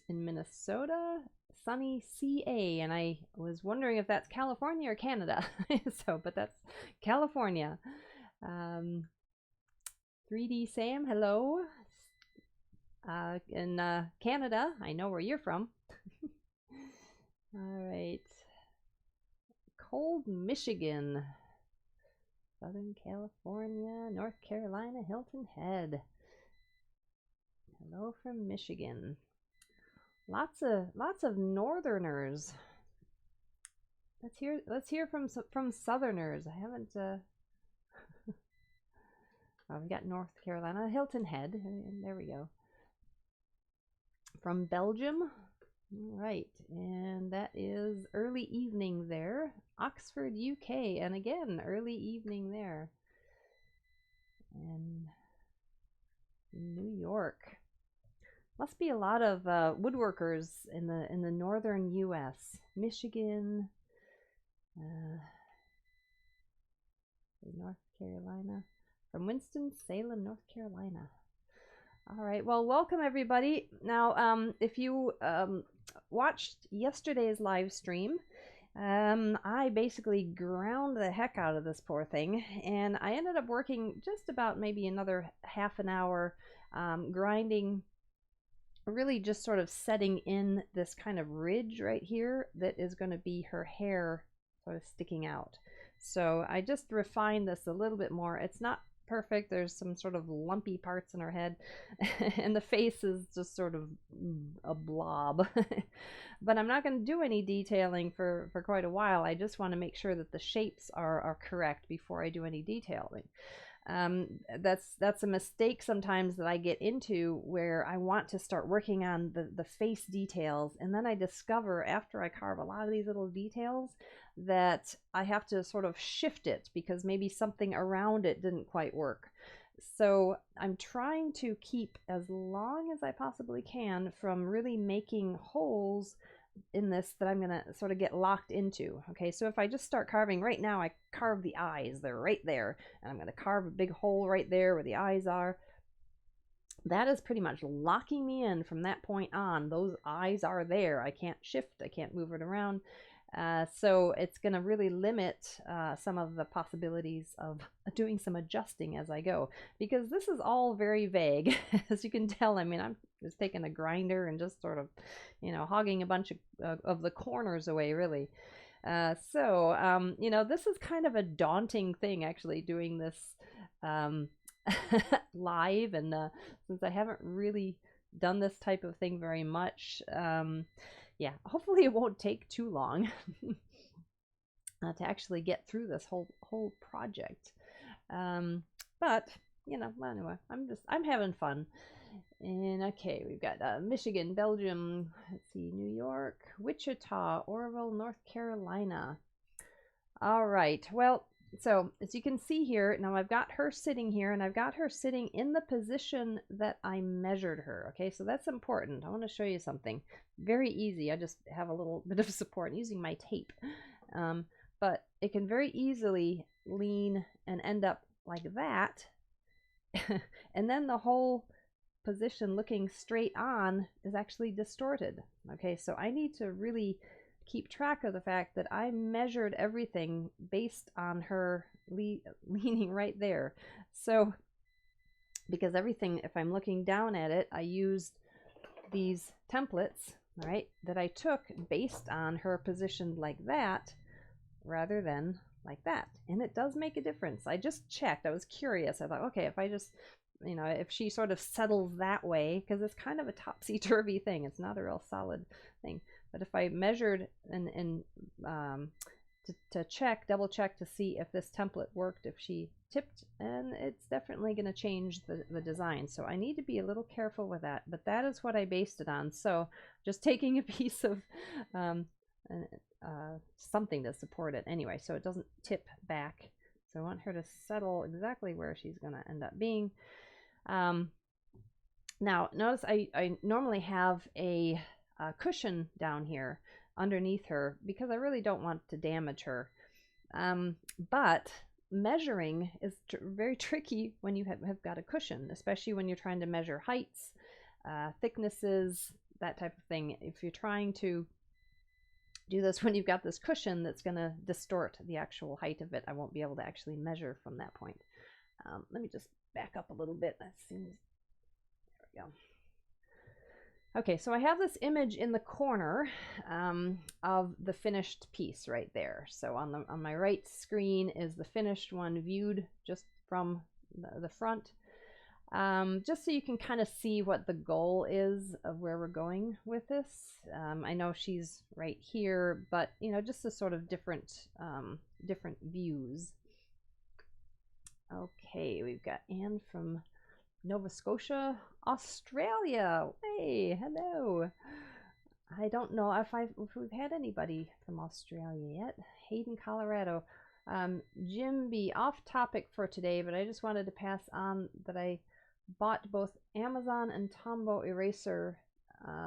in Minnesota, sunny CA, and I was wondering if that's California or Canada. But that's California. 3D Sam, hello. In Canada, I know where you're from. All right. Cold Michigan, Southern California, North Carolina, Hilton Head. Hello from Michigan. Lots of northerners. Let's hear from southerners. I haven't oh, we got North Carolina, Hilton Head. There we go. From Belgium. All right, and that is early evening there. Oxford, UK, and again, early evening there. And New York. Must be a lot of woodworkers in the northern U.S. Michigan, North Carolina. From Winston-Salem, North Carolina. All right, well, welcome everybody. Now, if you watched yesterday's live stream, I basically ground the heck out of this poor thing, and I ended up working just about maybe another half an hour grinding, really just sort of setting in this kind of ridge right here that is going to be her hair sort of sticking out. So I just refined this a little bit more. It's not perfect. There's some sort of lumpy parts in her head and the face is just sort of a blob. But I'm not going to do any detailing for quite a while. I just want to make sure that the shapes are correct before I do any detailing. That's a mistake sometimes that I get into, where I want to start working on the face details, and then I discover after I carve a lot of these little details that I have to sort of shift it because maybe something around it didn't quite work. So I'm trying to keep as long as I possibly can from really making holes in this that I'm gonna sort of get locked into. Okay, so if I just start carving right now, I carve the eyes, they're right there, and I'm gonna carve a big hole right there where the eyes are. That is pretty much locking me in from that point on. Those eyes are there. I can't shift, I can't move it around. So it's going to really limit some of the possibilities of doing some adjusting as I go, because this is all very vague. As you can tell, I mean, I'm just taking a grinder and just sort of, hogging a bunch of the corners away, really. This is kind of a daunting thing, actually, doing this live, and since I haven't really done this type of thing very much, yeah, hopefully it won't take too long to actually get through this whole project. But anyway, I'm having fun. And okay, we've got Michigan, Belgium, let's see, New York, Wichita, Orville, North Carolina. All right, well, so as you can see here, now I've got her sitting here, and I've got her sitting in the position that I measured her. Okay, so that's important. I want to show you something very easy. I just have a little bit of support using my tape, but it can very easily lean and end up like that. And then the whole position looking straight on is actually distorted. Okay, so I need to really keep track of the fact that I measured everything based on her leaning right there. So because everything, if I'm looking down at it, I used these templates, right, that I took based on her positioned like that rather than like that. And it does make a difference. I just checked. I was curious. I thought, okay, if I just, if she sort of settles that way, because it's kind of a topsy-turvy thing. It's not a real solid thing. But if I measured and to double check to see if this template worked, if she tipped, and it's definitely going to change the design. So I need to be a little careful with that. But that is what I based it on. So just taking a piece of something to support it anyway, so it doesn't tip back. So I want her to settle exactly where she's going to end up being. Now notice I normally have a cushion down here underneath her because I really don't want to damage her. But measuring is very tricky when you have got a cushion, especially when you're trying to measure heights, thicknesses, that type of thing. If you're trying to do this when you've got this cushion that's going to distort the actual height of it, I won't be able to actually measure from that point. Let me just back up a little bit. That seems, there we go. Okay, so I have this image in the corner of the finished piece right there. So on my right screen is the finished one viewed just from the front. Just so you can kind of see what the goal is of where we're going with this. I know she's right here, but you know, just a sort of different views. Okay, we've got Anne from Nova Scotia, Australia. Hey, hello. I don't know if we've had anybody from Australia yet. Hayden, Colorado. Jim B, off topic for today, but I just wanted to pass on that I bought both Amazon and Tombow eraser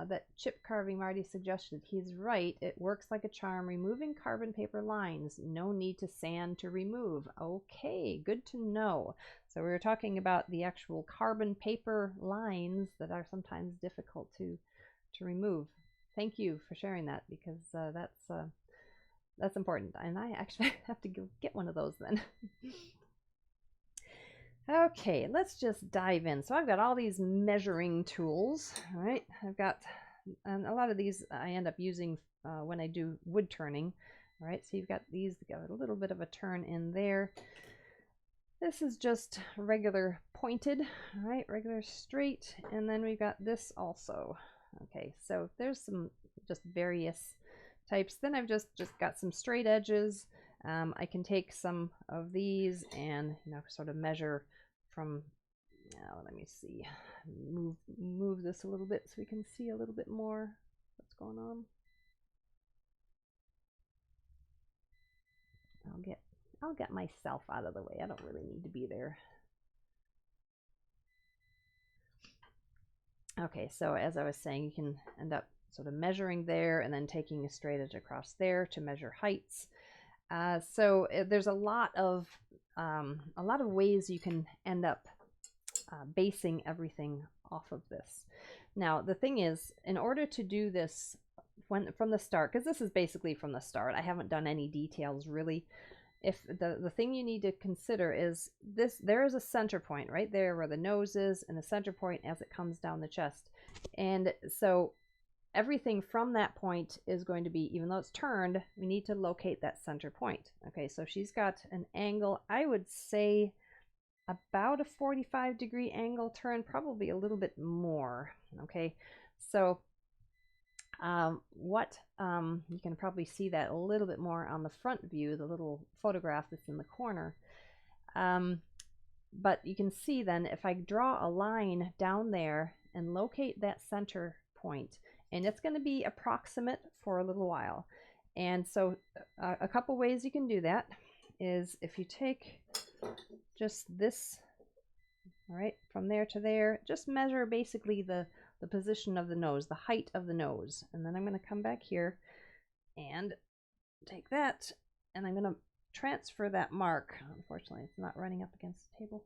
that chip carving Marty suggested. He's right. It works like a charm, removing carbon paper lines. No need to sand to remove. Okay, good to know. So we were talking about the actual carbon paper lines that are sometimes difficult to remove. Thank you for sharing that, because that's important. And I actually have to go get one of those then. Okay, let's just dive in. So I've got all these measuring tools, all right? I've got, and a lot of these I end up using when I do wood turning, all right? So you've got these, got a little bit of a turn in there. This is just regular pointed, all right? Regular straight, and then we've got this also. Okay, so there's some just various types. Then I've just got some straight edges. I can take some of these and, you know, sort of measure from, now let me see, move this a little bit so we can see a little bit more what's going on. I'll get myself out of the way. I don't really need to be there. Okay, so as I was saying, you can end up sort of measuring there and then taking a straight edge across there to measure heights. So there's a lot of ways you can end up basing everything off of this. Now the thing is, in order to do this from the start, because this is basically from the start, I haven't done any details really. If the thing you need to consider is this, there is a center point right there where the nose is, and the center point as it comes down the chest, and so everything from that point is going to be, even though it's turned, we need to locate that center point. Okay, so she's got an angle, I would say about a 45-degree angle turn, probably a little bit more. Okay, so you can probably see that a little bit more on the front view, the little photograph that's in the corner. But you can see then, if I draw a line down there and locate that center point, and it's going to be approximate for a little while. And so a couple ways you can do that is if you take just this, all right, from there to there, just measure basically the position of the nose, the height of the nose. And then I'm going to come back here and take that, and I'm going to transfer that mark. Unfortunately, it's not running up against the table.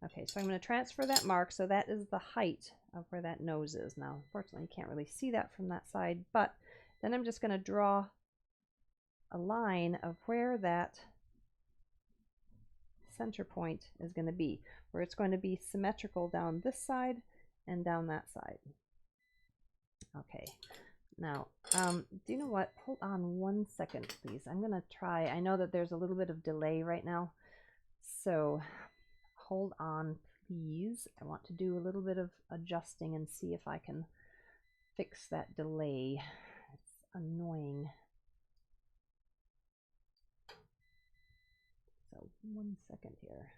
Okay, so I'm going to transfer that mark, so that is the height of where that nose is. Now, unfortunately, you can't really see that from that side, but then I'm just going to draw a line of where that center point is going to be, where it's going to be symmetrical down this side and down that side. Okay, now, do you know what? Hold on 1 second, please. I'm going to try. I know that there's a little bit of delay right now, so hold on, please. I want to do a little bit of adjusting and see if I can fix that delay. It's annoying. So 1 second here.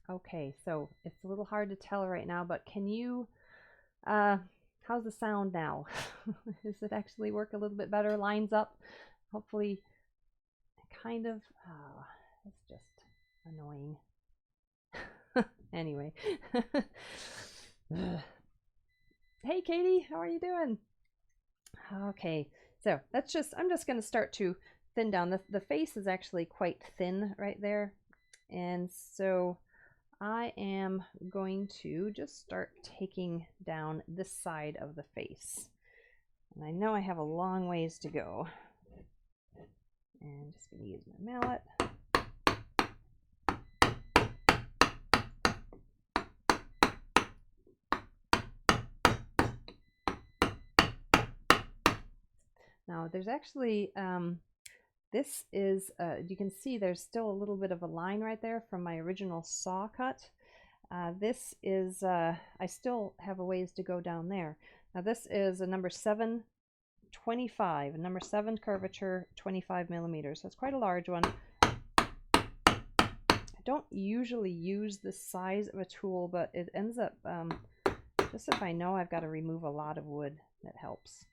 Okay, so it's a little hard to tell right now, but can you, how's the sound now? Does it actually work a little bit better? Lines up? Hopefully, kind of, oh, it's just annoying. Anyway. Hey, Katie, how are you doing? Okay, so I'm just going to start to thin down. The face is actually quite thin right there. And so I am going to just start taking down this side of the face. And I know I have a long ways to go. And just going to use my mallet. Now there's actually, this is, you can see there's still a little bit of a line right there from my original saw cut. This is, I still have a ways to go down there. Now this is a number 725, number 7 curvature, 25 millimeters. So it's quite a large one. I don't usually use this size of a tool, but it ends up, just if I know I've got to remove a lot of wood, that helps.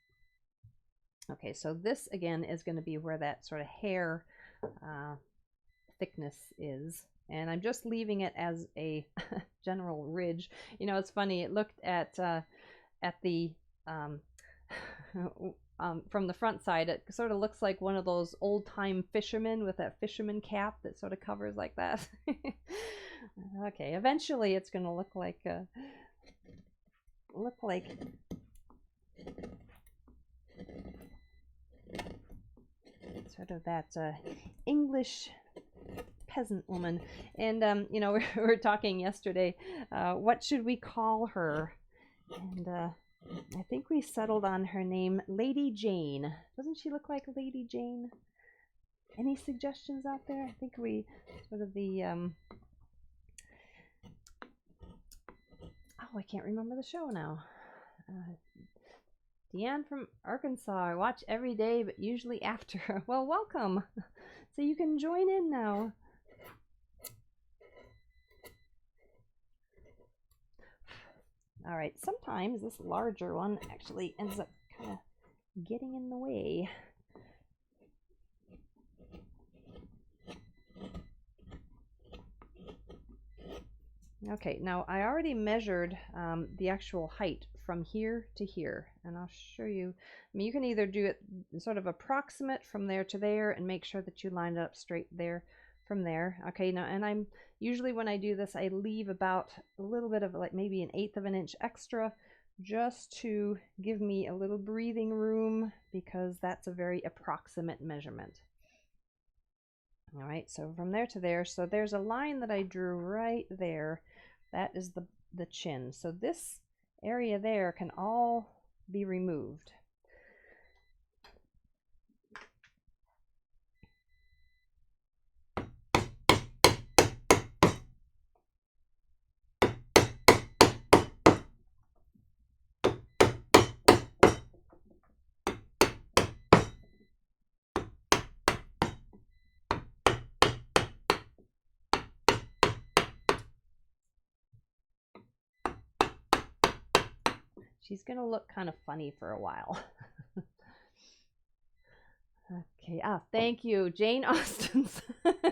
Okay, so this again is going to be where that sort of hair thickness is. And I'm just leaving it as a general ridge. You know, it's funny, it looked at the, from the front side, it sort of looks like one of those old-time fishermen with that fisherman cap that sort of covers like that. Okay, eventually it's going to look like sort of that English peasant woman. And you know, we were talking yesterday, what should we call her? And I think we settled on her name, Lady Jane. Doesn't she look like Lady Jane? Any suggestions out there? I think we sort of the oh, I can't remember the show now. Deanne from Arkansas. I watch every day, but usually after. Well, welcome. So you can join in now. All right, sometimes this larger one actually ends up kind of getting in the way. Okay, now I already measured the actual height from here to here, and I'll show you. I mean, you can either do it sort of approximate from there to there and make sure that you line it up straight there from there. Okay, now, and I'm usually when I do this, I leave about a little bit of like maybe 1/8 of an inch extra just to give me a little breathing room, because that's a very approximate measurement. All right, so from there to there, so there's a line that I drew right there. That is the chin. So this area there can all be removed. She's gonna look kind of funny for a while. Okay, thank you, Jane Austen's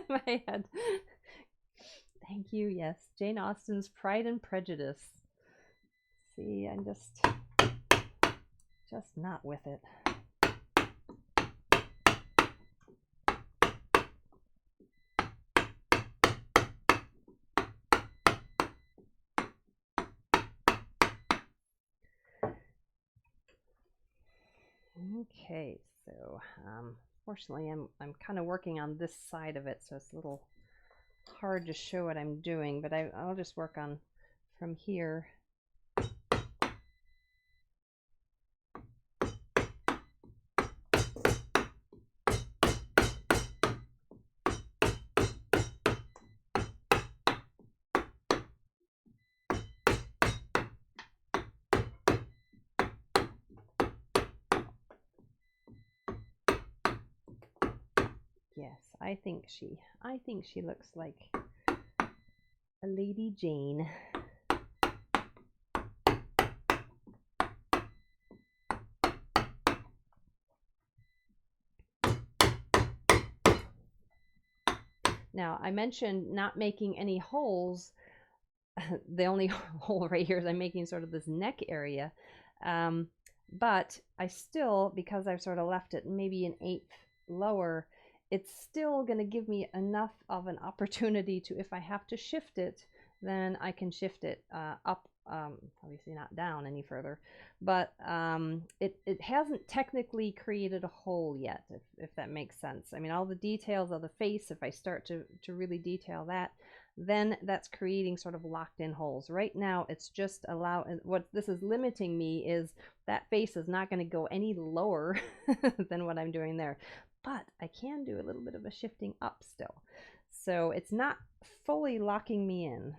my head. Thank you, yes, Jane Austen's Pride and Prejudice. See, I'm just not with it. Okay, so fortunately I'm kind of working on this side of it, so it's a little hard to show what I'm doing, but I'll just work on from here. Yes, I think she looks like a Lady Jane. Now, I mentioned not making any holes. The only hole right here is I'm making sort of this neck area. but I still, because I've sort of left it maybe an eighth lower, it's still going to give me enough of an opportunity to, if I have to shift it, then I can shift it up, obviously not down any further, but it hasn't technically created a hole yet, if that makes sense. I mean, all the details of the face, if I start to really detail that, then that's creating sort of locked in holes. Right now, it's just what this is limiting me is that face is not going to go any lower than what I'm doing there. But I can do a little bit of a shifting up still. So it's not fully locking me in.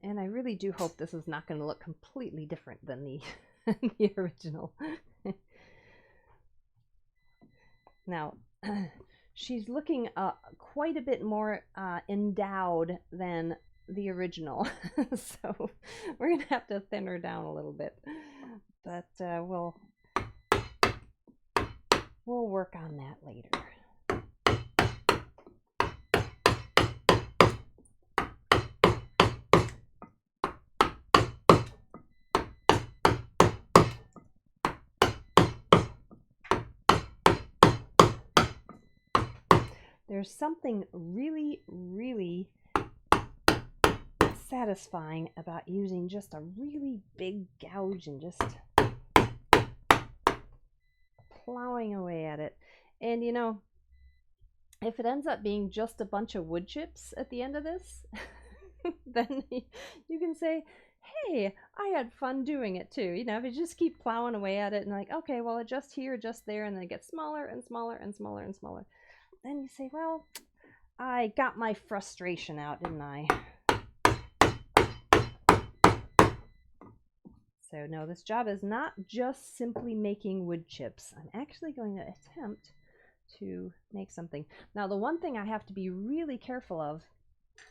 And I really do hope this is not going to look completely different than the original. Now, she's looking quite a bit more endowed than the original. So we're going to have to thin her down a little bit. But we'll work on that later. There's something really, really satisfying about using just a really big gouge and just plowing away at it. And you know, if it ends up being just a bunch of wood chips at the end of this, then you can say, hey, I had fun doing it too. You know, if you just keep plowing away at it and like, okay, well, adjust here, adjust there, and then it gets smaller and smaller and smaller and smaller. Then you say, well, I got my frustration out, didn't I? So no, this job is not just simply making wood chips. I'm actually going to attempt to make something. Now, the one thing I have to be really careful of,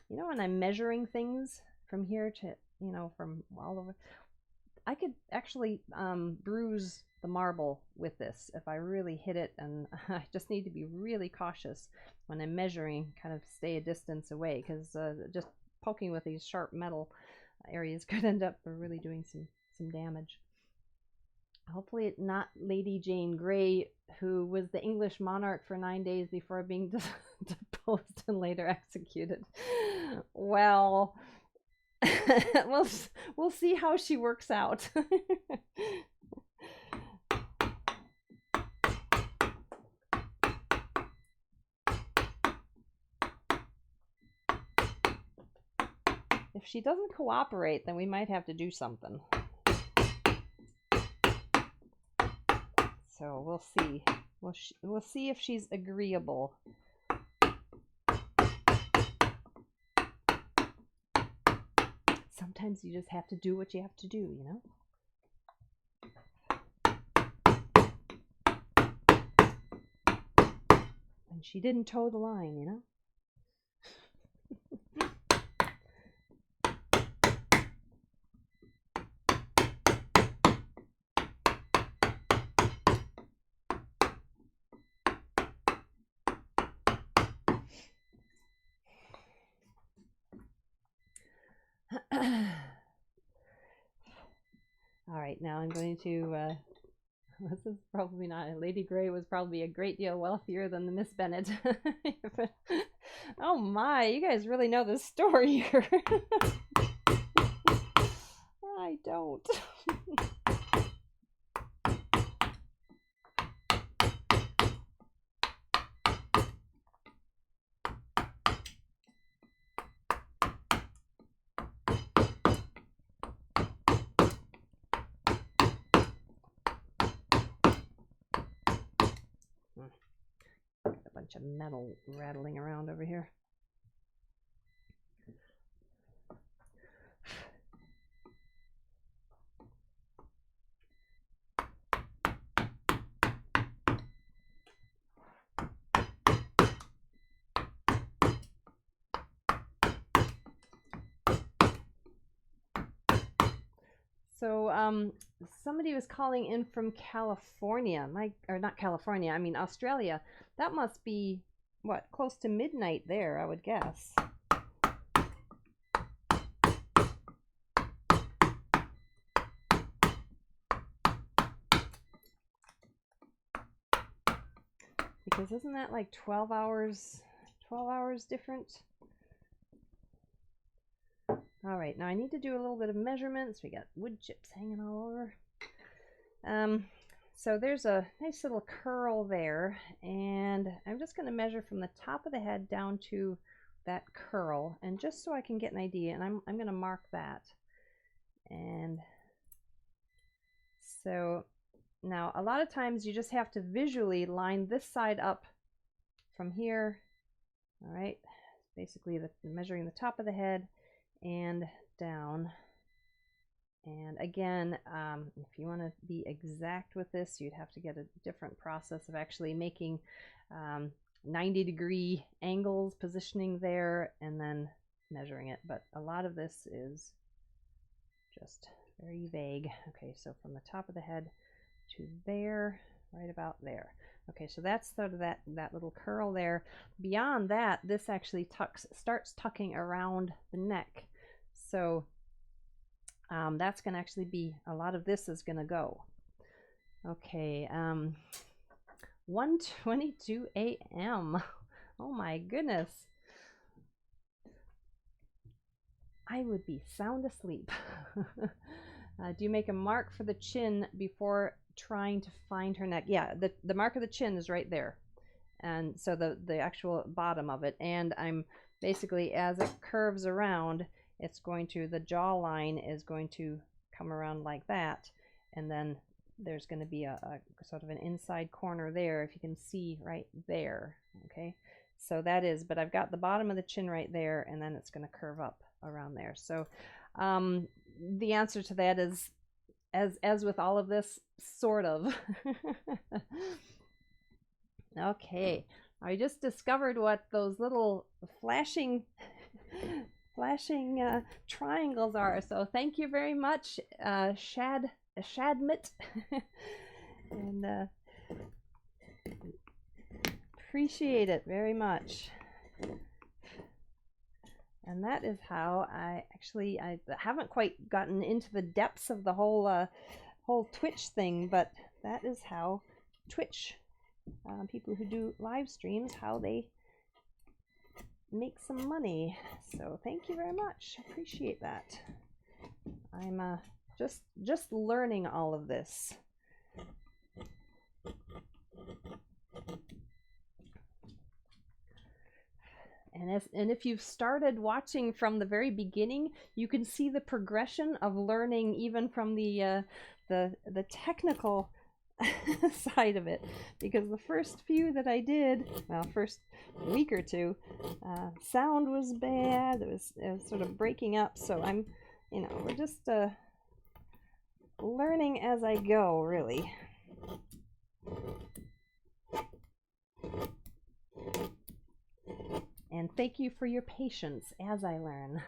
you know, when I'm measuring things from here to, you know, from all over, I could actually bruise the marble with this if I really hit it, and I just need to be really cautious when I'm measuring, kind of stay a distance away, because just poking with these sharp metal areas could end up really doing some damage. Hopefully it's not Lady Jane Grey, who was the English monarch for 9 days before being deposed and later executed. Well, we'll see how she works out. If she doesn't cooperate, then we might have to do something. So we'll see. We'll see if she's agreeable. Sometimes you just have to do what you have to do, you know? And she didn't toe the line, you know? All right, now I'm going to, this is probably not, Lady Grey was probably a great deal wealthier than the Miss Bennet. But, oh my, you guys really know this story here. I don't. Got a bunch of metal rattling around over here. So somebody was calling in from California, or not California, I mean Australia. That must be, what, close to midnight there, I would guess. Because isn't that like 12 hours different? All right, now I need to do a little bit of measurements. We got wood chips hanging all over. So there's a nice little curl there, and I'm just going to measure from the top of the head down to that curl, and just so I can get an idea, and I'm going to mark that. And so now a lot of times you just have to visually line this side up from here. All right, basically measuring the top of the head and down. And again, if you want to be exact with this, you'd have to get a different process of actually making 90-degree angles, positioning there, and then measuring it. But a lot of this is just very vague. Okay, so from the top of the head to there, right about there. Okay, so that's sort of that little curl there. Beyond that, this actually starts tucking around the neck. So that's going to actually be, a lot of this is going to go. Okay, 1:22 a.m. Oh my goodness. I would be sound asleep. Do you make a mark for the chin before trying to find her neck? Yeah, the mark of the chin is right there. And so the actual bottom of it. And I'm basically, as it curves around, it's going to, the jawline is going to come around like that, and then there's going to be a sort of an inside corner there, if you can see right there. Okay, so that is, but I've got the bottom of the chin right there, and then it's going to curve up around there. So the answer to that is, as with all of this, sort of. Okay, I just discovered what those little flashing triangles are. So thank you very much, Shadmit, and appreciate it very much. And that is how I haven't quite gotten into the depths of the whole Twitch thing, but that is how Twitch, people who do live streams, how they make some money. So thank you very much. Appreciate that. I'm just learning all of this. And if you've started watching from the very beginning, you can see the progression of learning, even from the technical side of it, because the first few that I did, well, first week or two, sound was bad. It was sort of breaking up. So I'm, we're just learning as I go, really. And thank you for your patience as I learn.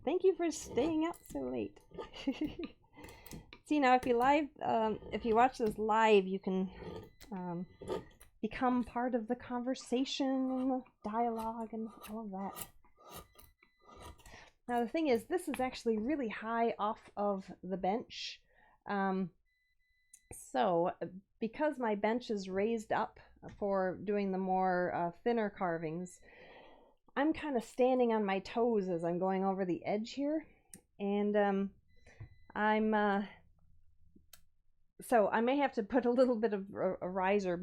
Thank you for staying up so late. See, now if you watch this live, you can become part of the conversation, dialogue, and all of that. Now the thing is, this is actually really high off of the bench. So because my bench is raised up for doing the more thinner carvings, I'm kind of standing on my toes as I'm going over the edge here, and so I may have to put a little bit of a riser,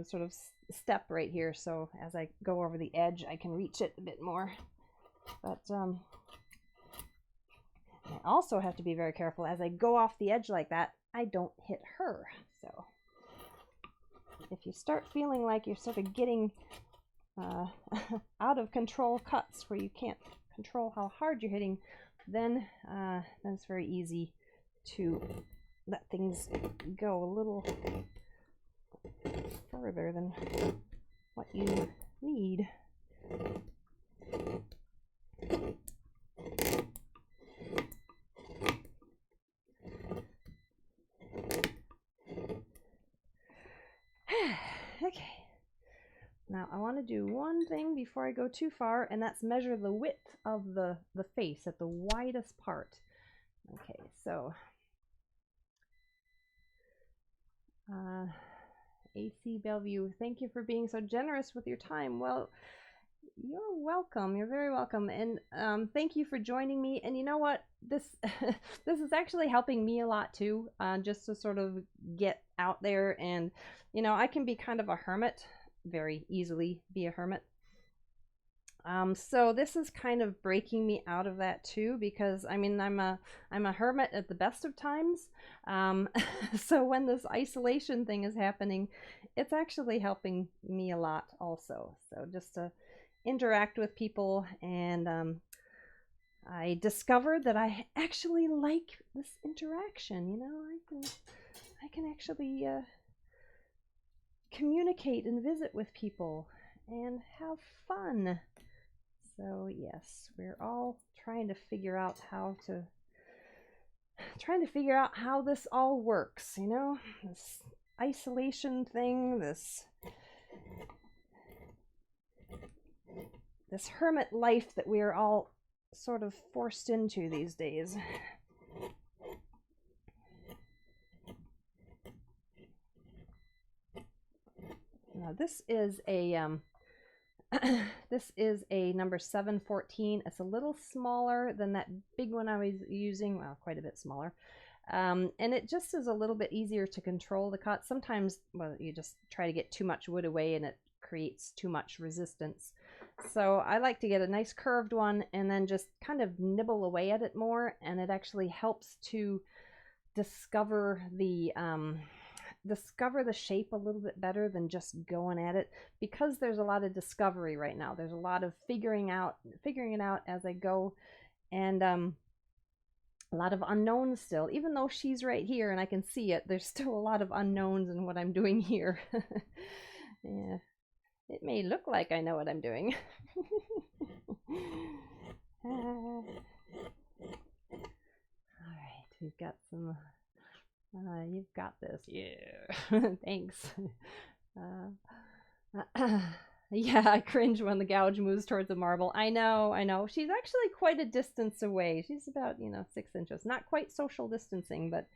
sort of step right here, so as I go over the edge, I can reach it a bit more. But I also have to be very careful as I go off the edge like that, I don't hit her. So if you start feeling like you're sort of getting out of control cuts where you can't control how hard you're hitting, then it's very easy to let things go a little further than what you need. Okay. Now I want to do one thing before I go too far, and that's measure the width of the face at the widest part. Okay, so AC Bellevue, thank you for being so generous with your time. Well, you're welcome. You're very welcome. And thank you for joining me. And you know what? This this is actually helping me a lot too, just to sort of get out there. And, you know, I can be kind of a hermit, very easily be a hermit. So this is kind of breaking me out of that too, because I mean, I'm a hermit at the best of times. So when this isolation thing is happening, it's actually helping me a lot also. So just to interact with people, and I discovered that I actually like this interaction. You know, I can actually communicate and visit with people and have fun. So yes, we're all trying to figure out how this all works, you know, this isolation thing, this hermit life that we are all sort of forced into these days. Now this is a this is a number 714. It's a little smaller than that big one I was using, well, quite a bit smaller. And it just is a little bit easier to control the cut. Sometimes, well, you just try to get too much wood away and it creates too much resistance. So I like to get a nice curved one and then just kind of nibble away at it more, and it actually helps to discover the shape a little bit better than just going at it, because there's a lot of discovery right now. There's a lot of figuring it out as I go, and a lot of unknowns still. Even though she's right here and I can see it, there's still a lot of unknowns in what I'm doing here. Yeah, it may look like I know what I'm doing. All right, we've got some. You've got this. Yeah. Thanks. Yeah, I cringe when the gouge moves towards the marble. I know. She's actually quite a distance away. She's about, 6 inches. Not quite social distancing, but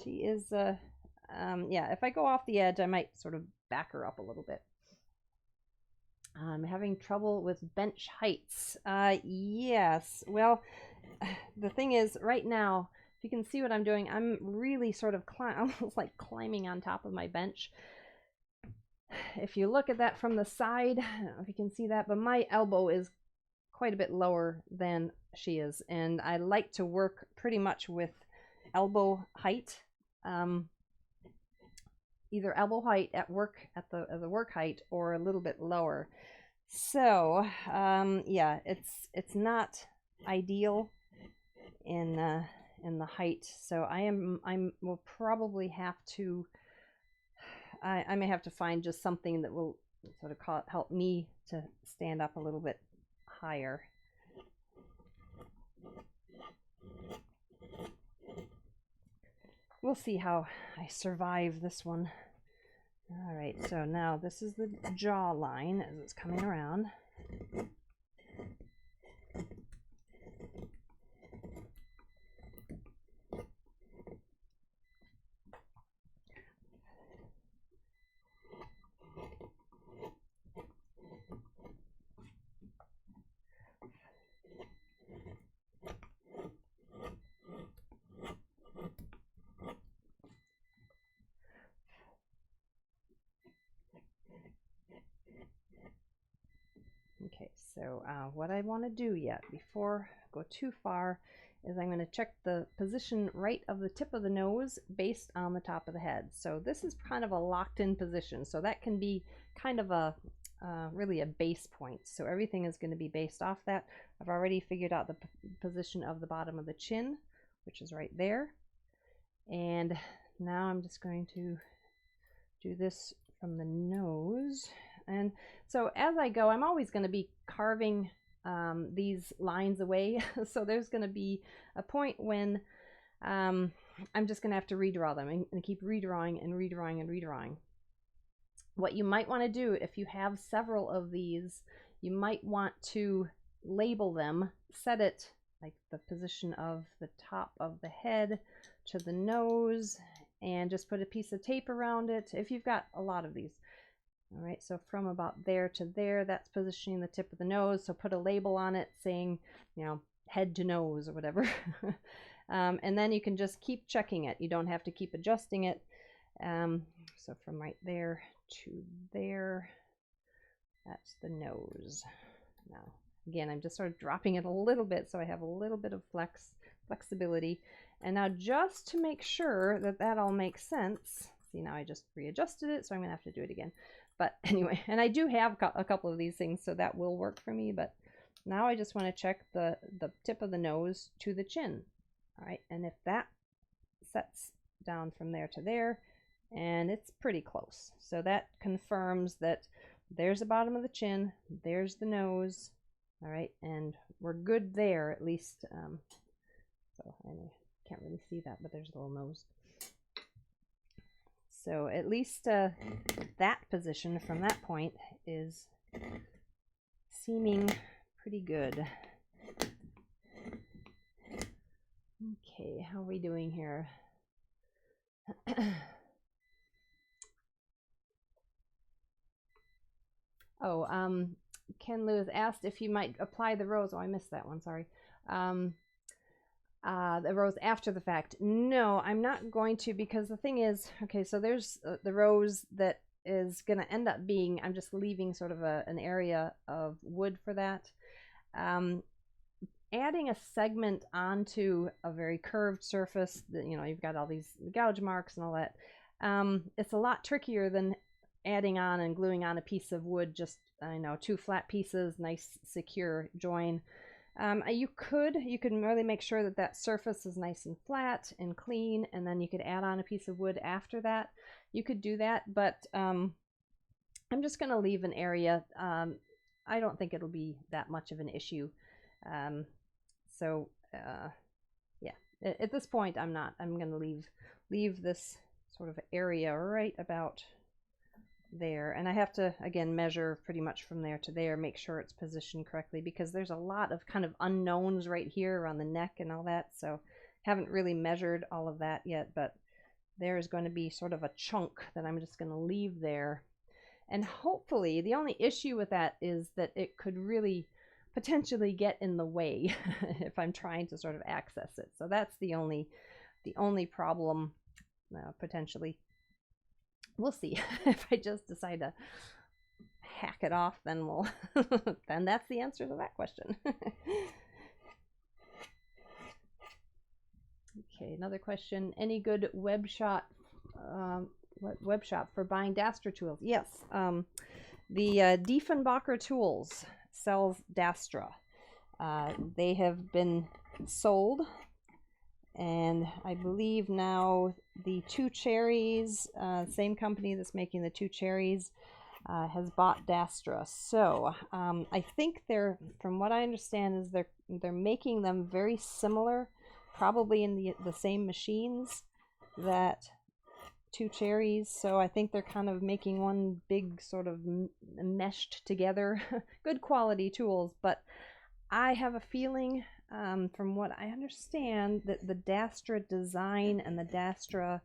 she is, yeah, if I go off the edge, I might sort of back her up a little bit. I'm having trouble with bench heights. Yes. Well, the thing is, right now, if you can see what I'm doing, I'm really sort of almost like climbing on top of my bench. If you look at that from the side, I don't know if you can see that, but my elbow is quite a bit lower than she is, and I like to work pretty much with elbow height, either elbow height at work at the work height or a little bit lower. So yeah, it's not ideal in the height, so I will probably have to, I may have to find just something that will sort of help me to stand up a little bit higher. We'll see how I survive this one. All right, so now this is the jaw line as it's coming around. Okay, so what I want to do yet before I go too far is I'm going to check the position right of the tip of the nose based on the top of the head. So this is kind of a locked in position, so that can be kind of a really a base point. So everything is going to be based off that. I've already figured out the position of the bottom of the chin, which is right there. And now I'm just going to do this from the nose. And so as I go, I'm always going to be carving these lines away. So there's going to be a point when I'm just going to have to redraw them and keep redrawing and redrawing and redrawing. What you might want to do if you have several of these, you might want to label them, set it like the position of the top of the head to the nose, and just put a piece of tape around it if you've got a lot of these. All right, so from about there to there, that's positioning the tip of the nose. So put a label on it saying, you know, head to nose or whatever. And then you can just keep checking it. You don't have to keep adjusting it. So from right there to there, that's the nose. Now, again, I'm just sort of dropping it a little bit so I have a little bit of flexibility. And now just to make sure that that all makes sense, see, now I just readjusted it, so I'm gonna have to do it again. But anyway, and I do have a couple of these things, so that will work for me. But now I just want to check the tip of the nose to the chin. All right, and if that sets down from there to there, and it's pretty close. So that confirms that there's the bottom of the chin, there's the nose. All right, and we're good there at least. So I can't really see that, but there's a little nose. So at least that position from that point is seeming pretty good. Okay, how are we doing here? Oh, Ken Lewis asked if you might apply the rose. Oh, I missed that one, sorry. The rose after the fact. No, I'm not going to, because the thing is, okay, so there's the rose that is going to end up being, I'm just leaving sort of an area of wood for that. Adding a segment onto a very curved surface, you know, you've got all these gouge marks and all that. It's a lot trickier than adding on and gluing on a piece of wood, just, I know, 2 flat pieces, nice secure join. You could really make sure that that surface is nice and flat and clean, and then you could add on a piece of wood after that. You could do that, but I'm just going to leave an area. I don't think it'll be that much of an issue. Yeah, at this point I'm going to leave this sort of area right about there, and I have to again measure pretty much from there to there, make sure it's positioned correctly, because there's a lot of kind of unknowns right here around the neck and all that. So haven't really measured all of that yet, but there's going to be sort of a chunk that I'm just going to leave there. And hopefully, the only issue with that is that it could really potentially get in the way if I'm trying to sort of access it. So that's the only problem potentially. We'll see. If I just decide to hack it off, then we'll then that's the answer to that question. Okay, another question. Any good web shop for buying Dastra tools? Yes. The Diefenbacher Tools sells Dastra. They have been sold, and I believe now the Two Cherries, same company that's making the Two Cherries, has bought Dastra. So I think they're, from what I understand, is they're making them very similar, probably in the same machines that Two Cherries. So I think they're kind of making one big sort of meshed together, good quality tools. But I have a feeling, from what I understand, that the Dastra design and the Dastra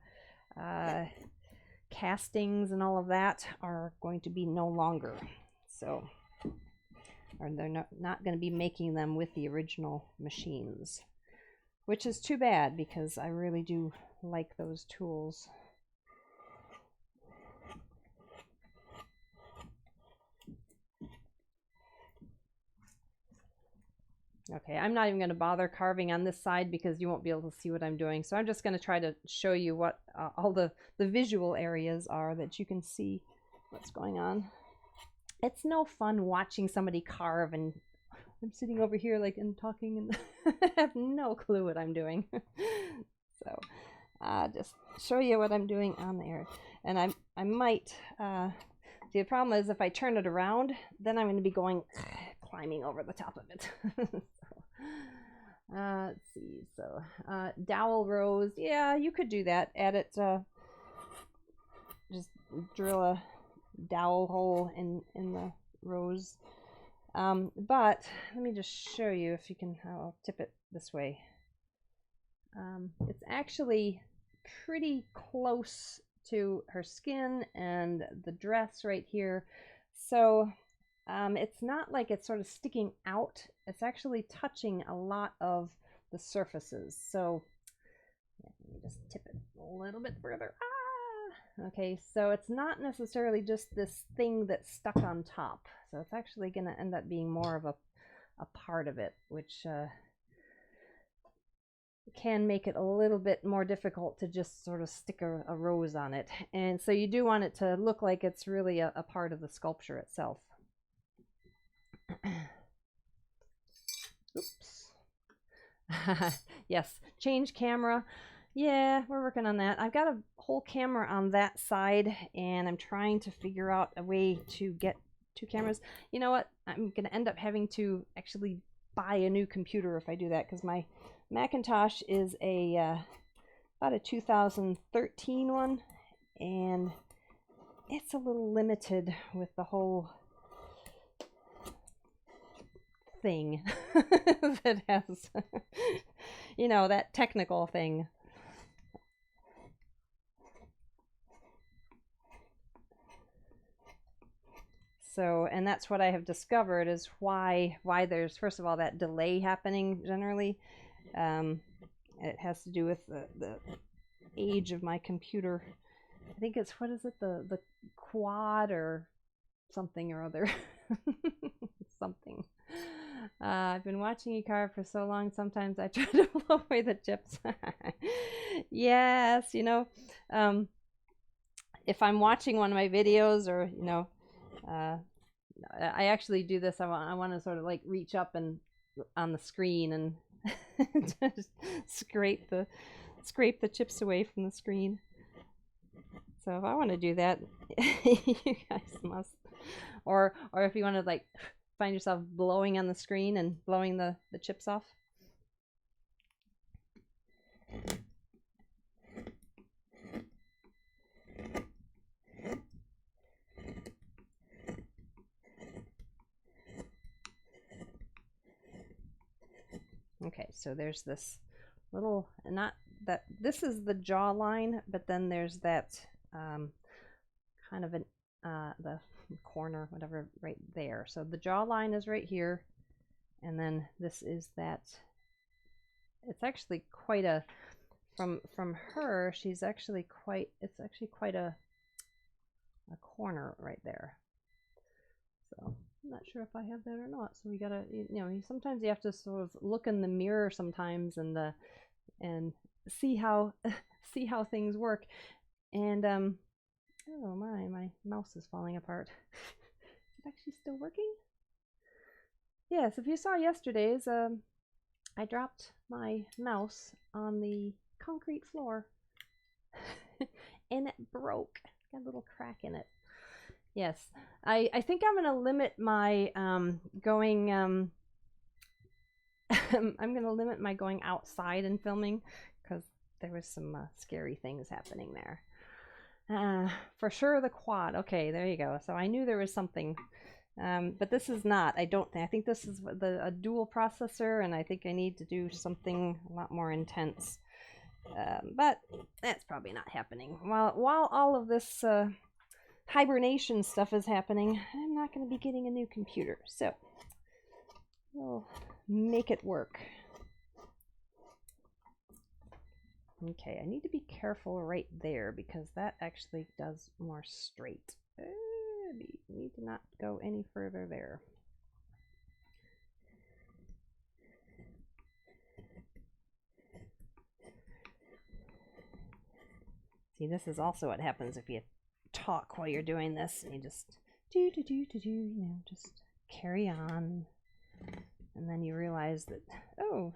castings and all of that are going to be no longer. So, or they're not going to be making them with the original machines, which is too bad, because I really do like those tools. Okay, I'm not even going to bother carving on this side because you won't be able to see what I'm doing. So I'm just going to try to show you what all the visual areas are, that you can see what's going on. it's no fun watching somebody carve, and I'm sitting over here like and talking and have no clue what I'm doing. So just show you what I'm doing on there. And I might see, the problem is if I turn it around, then I'm going to be going climbing over the top of it. So, let's see. So dowel rose, yeah, you could do that. Add it, just drill a dowel hole in the rose. But let me just show you if you can. I'll tip it this way. It's actually pretty close to her skin and the dress right here. So it's not like it's sort of sticking out. It's actually touching a lot of the surfaces. So let me just tip it a little bit further. Okay, so it's not necessarily just this thing that's stuck on top. So it's actually going to end up being more of a part of it, which can make it a little bit more difficult to just sort of stick a rose on it. And so you do want it to look like it's really a part of the sculpture itself. Oops. Yes, change camera. Yeah, we're working on that. I've got a whole camera on that side, and I'm trying to figure out a way to get two cameras. You know what? I'm going to end up having to actually buy a new computer if I do that, because my Macintosh is a about a 2013 one, and it's a little limited with the whole thing that has, you know, that technical thing. So, and that's what I have discovered is why there's, first of all, that delay happening generally. It has to do with the age of my computer. I think it's, what is it, the quad or something or other. Something. I've been watching you carve for so long, sometimes I try to blow away the chips. Yes, you know, if I'm watching one of my videos, or, you know, I actually do this. I want to sort of like reach up and on the screen and just scrape the chips away from the screen. So if I want to do that, you guys must. Or if you want to like find yourself blowing on the screen and blowing the chips off. Okay, so there's this little, not that, this is the jawline, but then there's that kind of the corner, whatever, right there. So the jawline is right here, and then this is that. It's actually quite a, from her, she's actually quite, it's actually quite a corner right there. So I'm not sure if I have that or not. So we gotta, you know, sometimes you have to sort of look in the mirror sometimes and see how things work. And oh my mouse is falling apart. Is it actually still working? Yes, if you saw yesterday's, I dropped my mouse on the concrete floor and it broke. Got a little crack in it. Yes, I think I'm going to limit my going. I'm going to limit my going outside and filming, because there was some scary things happening there. For sure, the quad. Okay, there you go. So I knew there was something, but this is not. I don't think. I think this is a dual processor, and I think I need to do something a lot more intense. But that's probably not happening. While all of this hibernation stuff is happening, I'm not going to be getting a new computer, so we'll make it work. Okay, I need to be careful right there, because that actually does more straight. Need to not go any further there. See, this is also what happens if you talk while you're doing this, and you just you know, just carry on. And then you realize that, oh,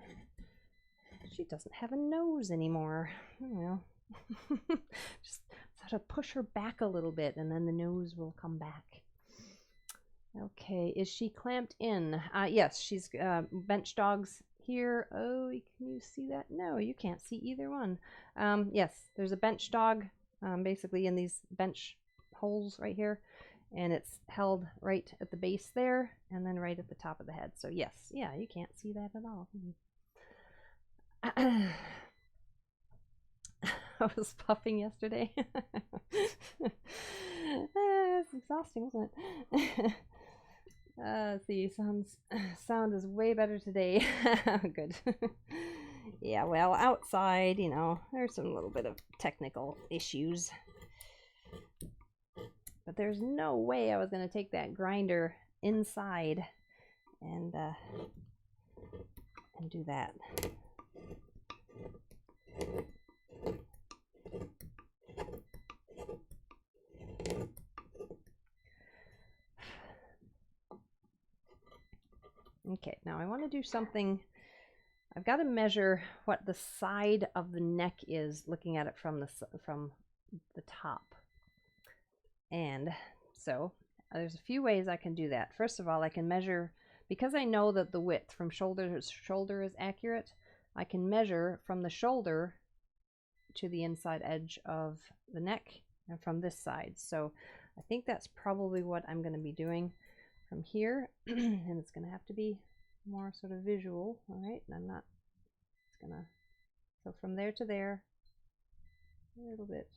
she doesn't have a nose anymore. Well, just sort of push her back a little bit and then the nose will come back. Okay, is she clamped in? Yes, she's bench dogs here. Oh, can you see that? No, you can't see either one. Yes, there's a bench dog basically in these bench holes right here, and it's held right at the base there and then right at the top of the head. So yes, yeah, you can't see that at all. I was puffing yesterday. It's exhausting, wasn't it? See, sound is way better today. Good. Yeah, well, outside, you know, there's some little bit of technical issues. But there's no way I was going to take that grinder inside and do that. Okay, now I want to do something. I've got to measure what the side of the neck is, looking at it from the top. And so there's a few ways I can do that. First of all, I can measure, because I know that the width from shoulder to shoulder is accurate, I can measure from the shoulder to the inside edge of the neck and from this side. So I think that's probably what I'm going to be doing from here. And it's going to have to be more sort of visual. All right, and I'm not, it's going to, so from there to there, a little bit.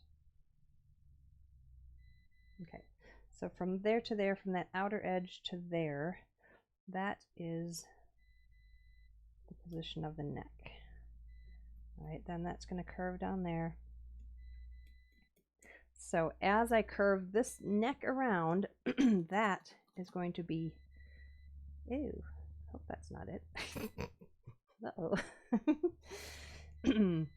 Okay, so from there to there, from that outer edge to there, that is the position of the neck. All right, then that's going to curve down there. So as I curve this neck around, that is going to be, ew, hope that's not it. Uh-oh. Let's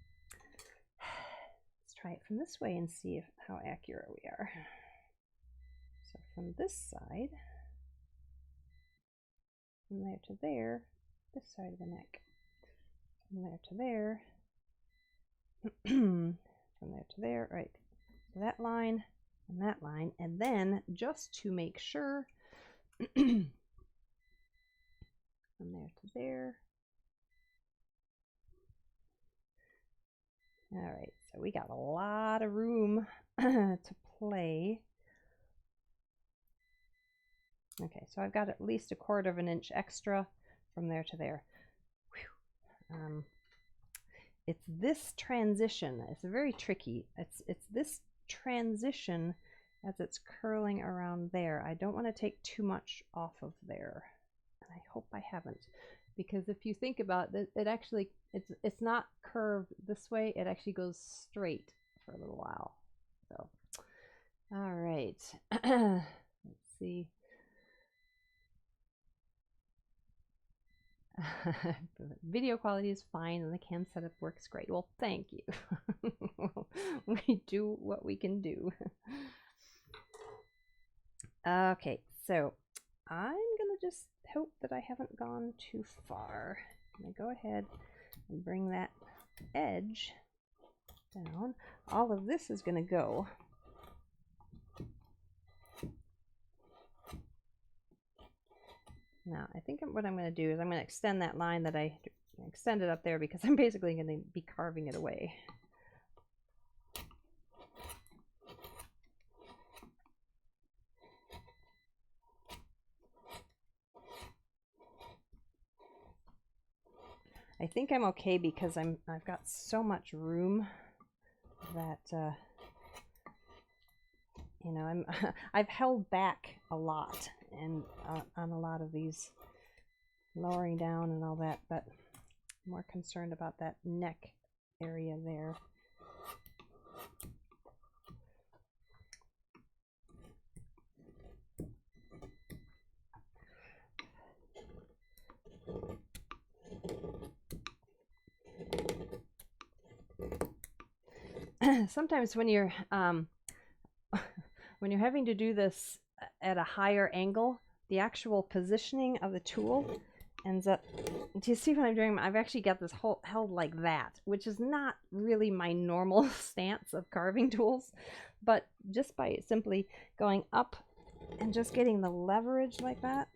try it from this way and see how accurate we are. So from this side, from there to there, this side of the neck, from there to there, from there to there, right. So that line, and then just to make sure, from there to there. All right, so we got a lot of room to play. Okay, so I've got at least 1/4 of an inch extra from there to there. It's this transition. It's very tricky. It's this transition as it's curling around there. I don't want to take too much off of there, and I hope I haven't, because if you think about it, it actually it's not curved this way. It actually goes straight for a little while. So, all right, let's see. Video quality is fine and the cam setup works great. Well, thank you. We do what we can do. Okay, so I'm gonna just hope that I haven't gone too far. I'm gonna go ahead and bring that edge down. All of this is gonna go. Now, I think what I'm going to do is I'm going to extend that line that I extended up there, because I'm basically going to be carving it away. I think I'm okay because I've got so much room that you know, I've held back a lot and on a lot of these, lowering down and all that, but I'm more concerned about that neck area there. Sometimes when you're having to do this at a higher angle, the actual positioning of the tool ends up, do you see what I'm doing? I've actually got this held like that, which is not really my normal stance of carving tools, but just by simply going up and just getting the leverage like that,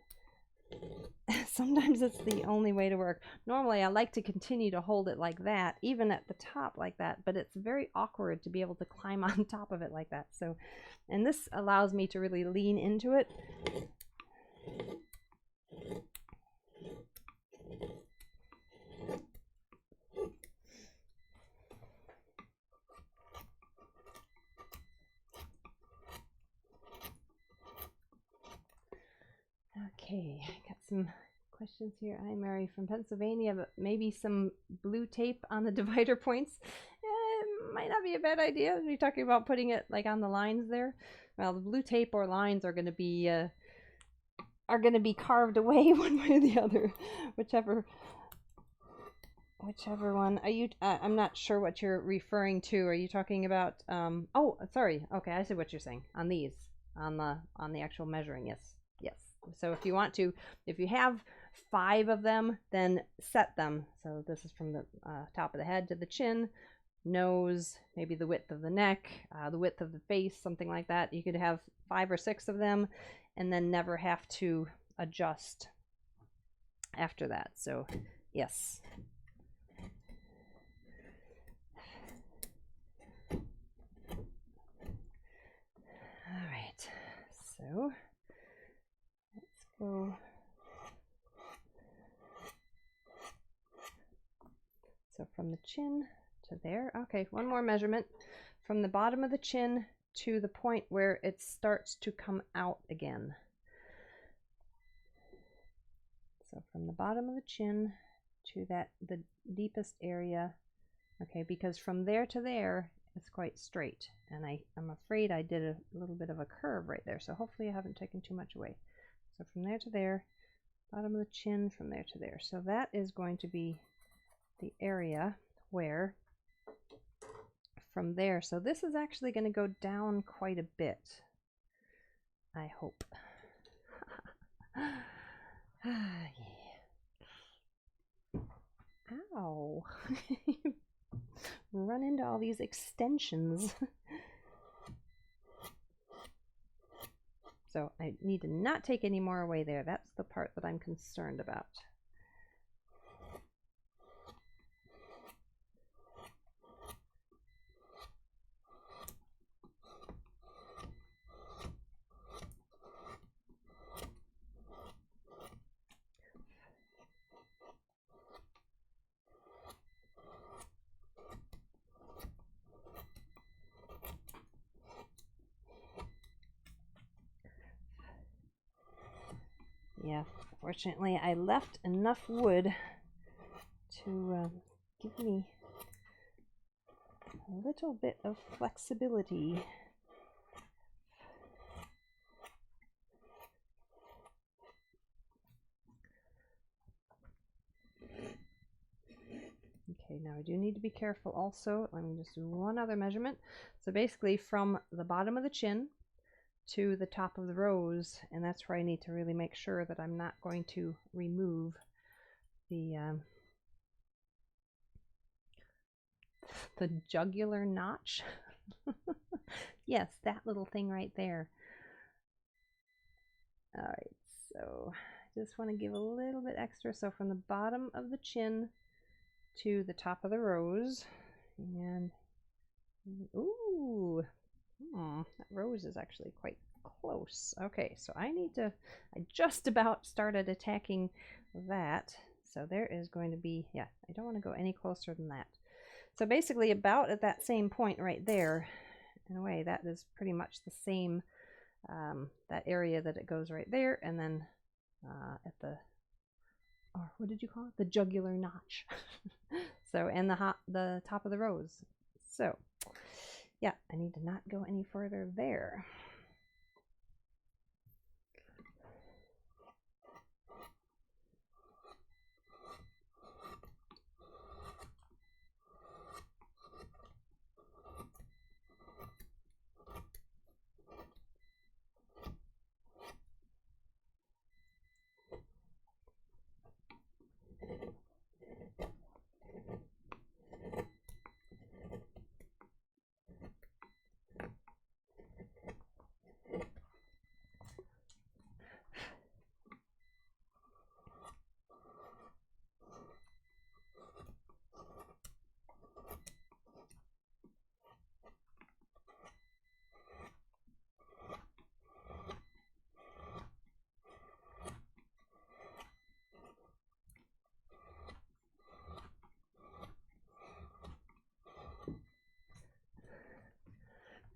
sometimes it's the only way to work. Normally I like to continue to hold it like that, even at the top like that, but it's very awkward to be able to climb on top of it like that. So, and this allows me to really lean into it. Okay, I got some questions here. Hi, Mary from Pennsylvania, but maybe some blue tape on the divider points. Might not be a bad idea. You're talking about putting it like on the lines there. Well, the blue tape or lines are going to be carved away one way or the other, whichever one. Are you? I'm not sure what you're referring to. Are you talking about? Oh, sorry. Okay, I see what you're saying. On these, on the actual measuring. Yes, yes. So if you want to, if you have 5 of them, then set them. So this is from the top of the head to the chin, nose, maybe the width of the neck, the width of the face, something like that. You could have 5 or 6 of them and then never have to adjust after that. So yes. All right, so let's go. So from the chin to there. Okay, one more measurement from the bottom of the chin to the point where it starts to come out again. So from the bottom of the chin to the deepest area. Okay, because from there to there it's quite straight, and I'm afraid I did a little bit of a curve right there, so hopefully I haven't taken too much away. So from there to there, bottom of the chin, from there to there. So that is going to be the area where from there, so this is actually going to go down quite a bit, I hope. Yeah. Ow. Run into all these extensions. So I need to not take any more away there. That's the part that I'm concerned about. Yeah, fortunately I left enough wood to give me a little bit of flexibility. Okay, now I do need to be careful also. Let me just do one other measurement. So basically from the bottom of the chin to the top of the rose, and that's where I need to really make sure that I'm not going to remove the jugular notch. Yes, that little thing right there. All right, so I just want to give a little bit extra. So from the bottom of the chin to the top of the rose, and ooh, that rose is actually quite close. Okay, so I just about started attacking that. So there is going to be, yeah, I don't want to go any closer than that. So basically about at that same point right there, in a way, that is pretty much the same, that area that it goes right there, and then at the, or what did you call it? The jugular notch. So, and the top of the rose. So, yeah, I need to not go any further there.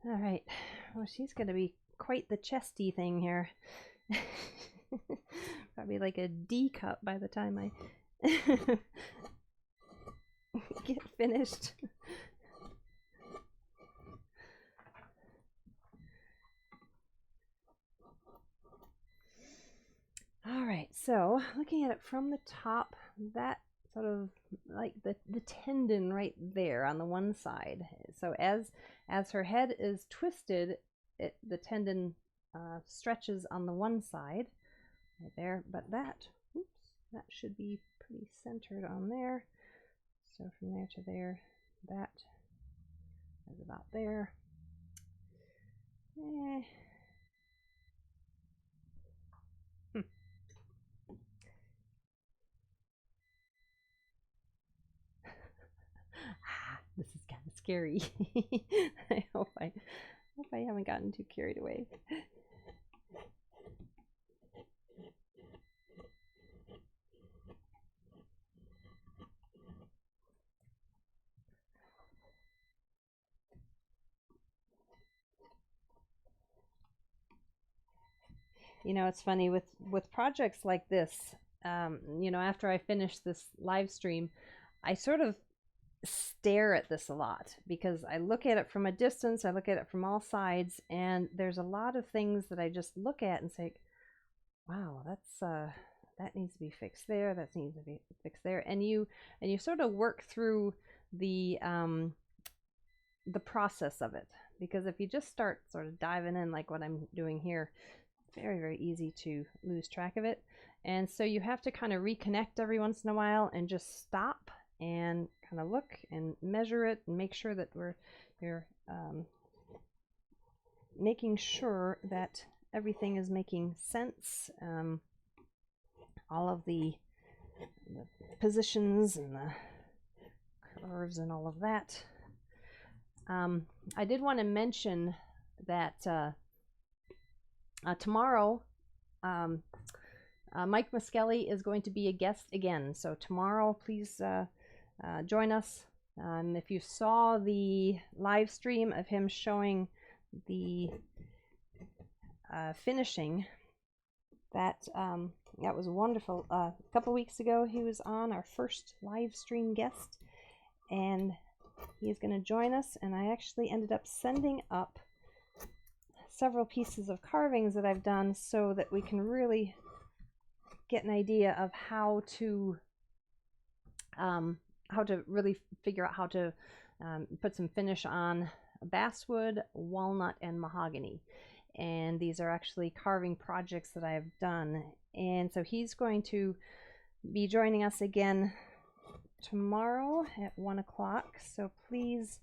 All right. Well, she's going to be quite the chesty thing here. Probably like a D cup by the time I get finished. All right, so looking at it from the top, that sort of like the tendon right there on the one side. So as her head is twisted, the tendon stretches on the one side right there, but that, oops, that should be pretty centered on there. So from there to there, that is about there. This is kind of scary. I hope I haven't gotten too carried away. You know, it's funny with projects like this, you know, after I finish this live stream, I sort of stare at this a lot because I look at it from a distance, I look at it from all sides, and there's a lot of things that I just look at and say, wow, that's that needs to be fixed there, that needs to be fixed there, and you sort of work through the process of it, because if you just start sort of diving in like what I'm doing here, very, very easy to lose track of it. And so you have to kind of reconnect every once in a while and just stop and kind of look and measure it and make sure that you're making sure that everything is making sense. All of the positions and the curves and all of that. I did want to mention that tomorrow, Mike Muskelly is going to be a guest again. So tomorrow, please join us. If you saw the live stream of him showing the finishing, that was wonderful. A couple weeks ago, he was on our first live stream guest, and he's going to join us. And I actually ended up sending up several pieces of carvings that I've done so that we can really get an idea of how to really figure out how to put some finish on basswood, walnut, and mahogany. And these are actually carving projects that I have done. And so he's going to be joining us again tomorrow at 1 o'clock. So please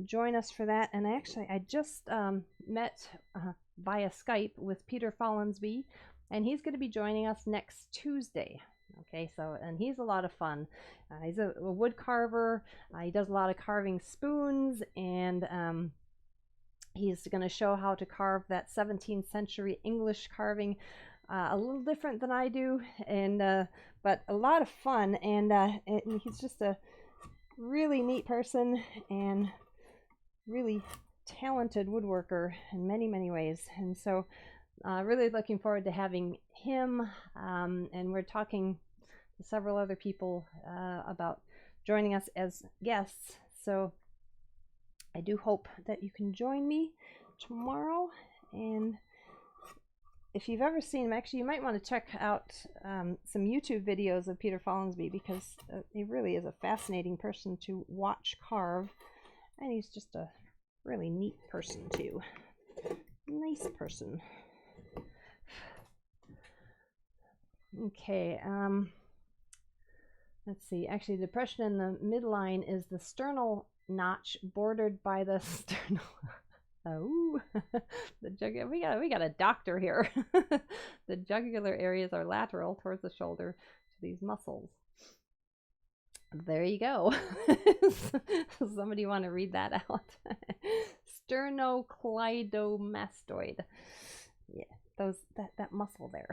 join us for that. And I just met via Skype with Peter Follensby, and he's going to be joining us next Tuesday. Okay, so, and he's a lot of fun. He's a wood carver. He does a lot of carving spoons, and he's going to show how to carve that 17th century English carving, a little different than I do, and but a lot of fun. And he's just a really neat person and really talented woodworker in many, many ways. And so really looking forward to having him, and we're talking to several other people about joining us as guests. So I do hope that you can join me tomorrow. And if you've ever seen him, actually you might want to check out some YouTube videos of Peter Follensby, because he really is a fascinating person to watch carve, and he's just a really neat person too. Nice person. Okay, let's see. Actually, the depression in the midline is the sternal notch bordered by the sternal. Oh, we got a doctor here. The jugular areas are lateral towards the shoulder to these muscles. There you go. Somebody want to read that out? Sternocleidomastoid. Yeah, that muscle there.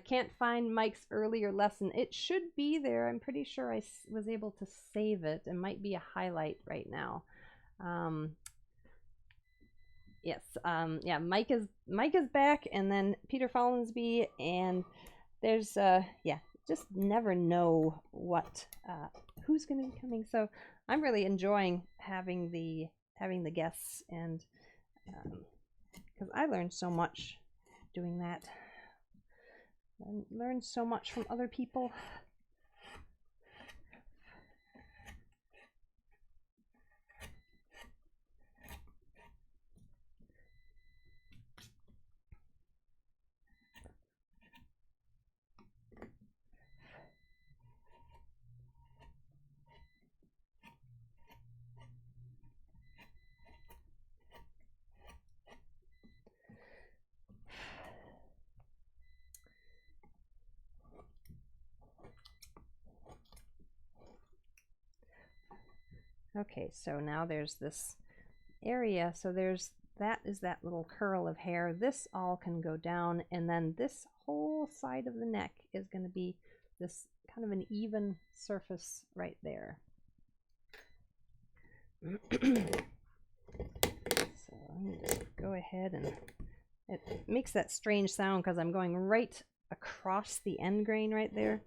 Can't find Mike's earlier lesson. It should be there. I'm pretty sure I was able to save it. It might be a highlight right now. Yes, yeah, Mike is back, and then Peter Follensby, and there's yeah, just never know what who's going to be coming. So I'm really enjoying having the guests, and because I learned so much doing that. I learned so much from other people. Okay, so now there's this area. So that is that little curl of hair. This all can go down, and then this whole side of the neck is going to be this kind of an even surface right there. So let me just go ahead, and it makes that strange sound because I'm going right across the end grain right there.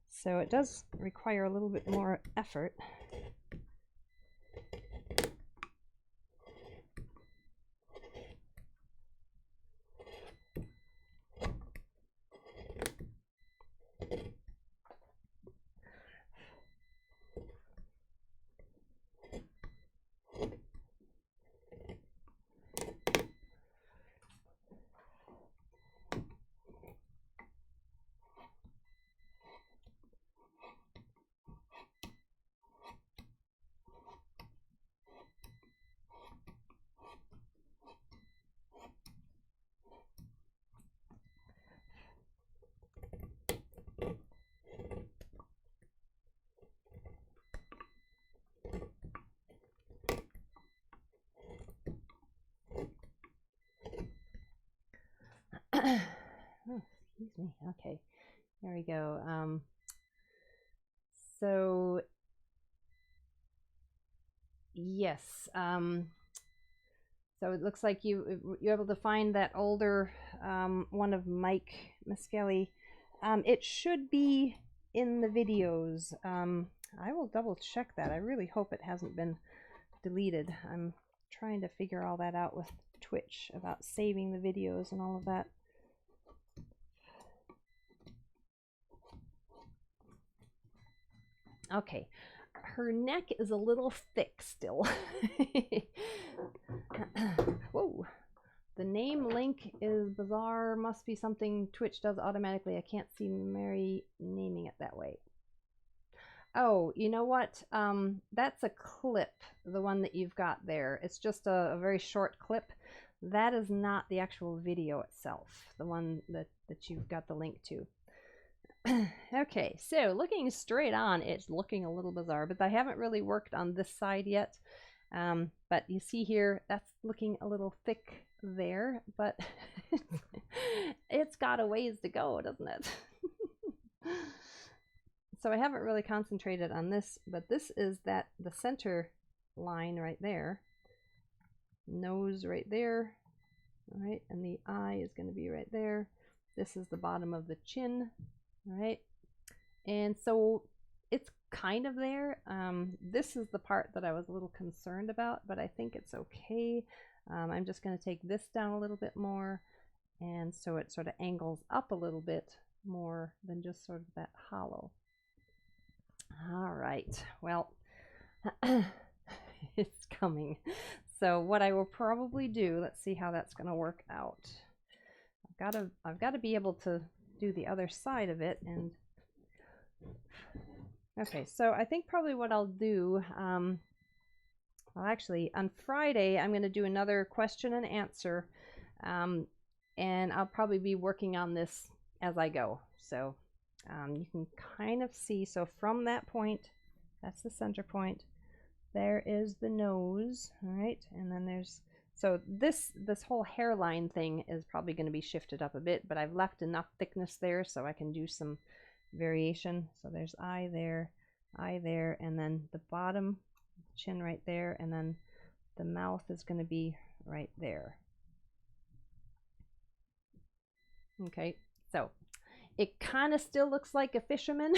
So it does require a little bit more effort. Oh, excuse me. Okay, there we go. So yes, so it looks like you're able to find that older one of Mike Miskelly. It should be in the videos. I will double check that. I really hope it hasn't been deleted. I'm trying to figure all that out with Twitch about saving the videos and all of that. Okay, her neck is a little thick still. Whoa. The name link is bizarre. Must be something Twitch does automatically. I can't see Mary naming it that way. Oh, you know what? That's a clip, the one that you've got there. It's just a very short clip. That is not the actual video itself, the one that you've got the link to. Okay, so looking straight on, it's looking a little bizarre, but I haven't really worked on this side yet. But you see here, that's looking a little thick there, but it's got a ways to go, doesn't it? So I haven't really concentrated on this, but this is the center line right there. Nose right there, all right, and the eye is going to be right there. This is the bottom of the chin, all right, and so it's kind of there. This is the part that I was a little concerned about, but I think it's okay. I'm just going to take this down a little bit more, and so it sort of angles up a little bit more than just sort of that hollow. All right, well, it's coming. So what I will probably do, let's see how that's going to work out. I've got to be able to do the other side of it. And okay, so I think probably what I'll do, well, actually on Friday I'm going to do another question and answer, and I'll probably be working on this as I go. So you can kind of see, so from that point, that's the center point, there is the nose, all right, and then there's, so this whole hairline thing is probably going to be shifted up a bit, but I've left enough thickness there so I can do some variation. So there's eye there, and then the bottom, chin right there, and then the mouth is going to be right there. Okay, so it kind of still looks like a fisherman,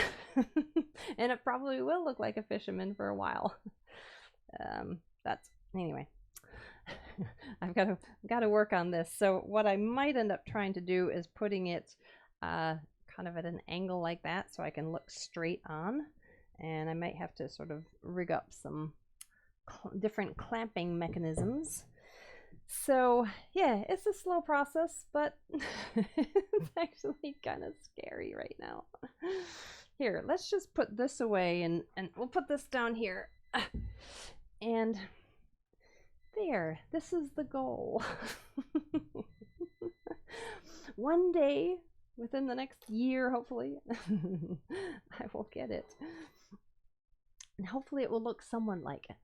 and it probably will look like a fisherman for a while. That's anyway. I've got to work on this. So what I might end up trying to do is putting it kind of at an angle like that, so I can look straight on. And I might have to sort of rig up some different clamping mechanisms. So yeah, it's a slow process, but it's actually kind of scary right now. Here, let's just put this away, and we'll put this down here. And there, this is the goal. One day, within the next year, hopefully, I will get it. And hopefully it will look somewhat like it.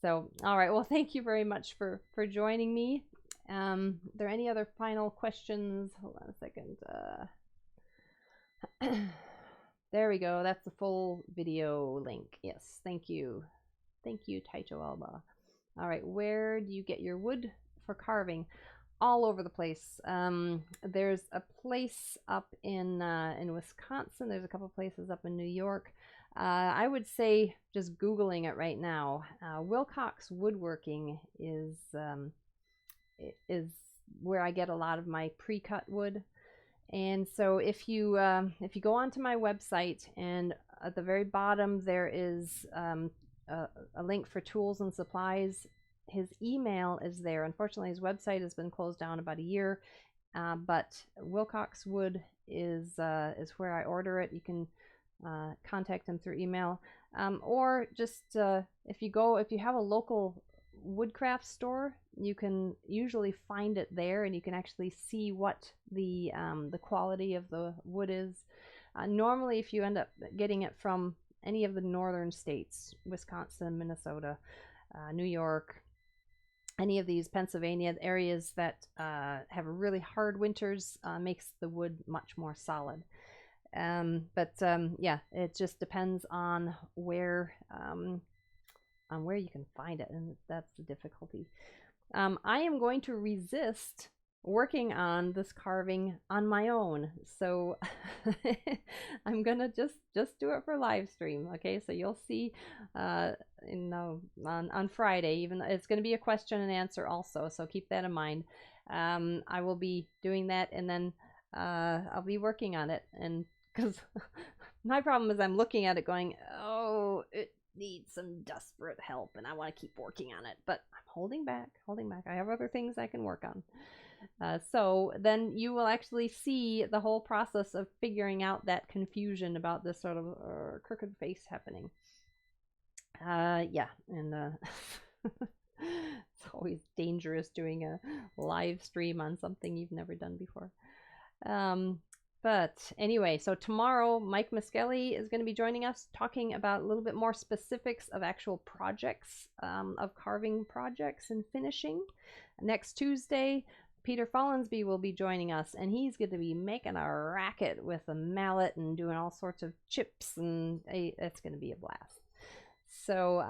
So, all right, well, thank you very much for joining me. Are there any other final questions? Hold on a second. There we go. That's the full video link. Yes, thank you. Thank you, Taito Alba. All right, where do you get your wood for carving? All over the place. There's a place up in Wisconsin. There's a couple places up in New York. I would say just Googling it right now. Wilcox Woodworking is where I get a lot of my pre-cut wood. And so if you go onto my website, and at the very bottom there is a link for tools and supplies. His email is there. Unfortunately, his website has been closed down about a year, but Wilcox Wood is where I order it. You can contact him through email, or just if you have a local woodcraft store, you can usually find it there, and you can actually see what the quality of the wood is. Normally, if you end up getting it from any of the northern states, Wisconsin, Minnesota, New York, any of these Pennsylvania areas that have really hard winters, makes the wood much more solid. Yeah, it just depends on where you can find it, and that's the difficulty. I am going to resist working on this carving on my own, so I'm gonna just do it for live stream. Okay, so you'll see on Friday, even it's going to be a question and answer also, so keep that in mind. I will be doing that, and then I'll be working on it, and because my problem is I'm looking at it going, oh, it needs some desperate help, and I want to keep working on it, but I'm holding back. I have other things I can work on. So then you will actually see the whole process of figuring out that confusion about this sort of crooked face happening. Yeah, and it's always dangerous doing a live stream on something you've never done before. But anyway, so tomorrow Mike Miskelly is going to be joining us, talking about a little bit more specifics of actual projects, of carving projects and finishing. Next Tuesday, Peter Follensby will be joining us, and he's going to be making a racket with a mallet and doing all sorts of chips, and it's going to be a blast. So,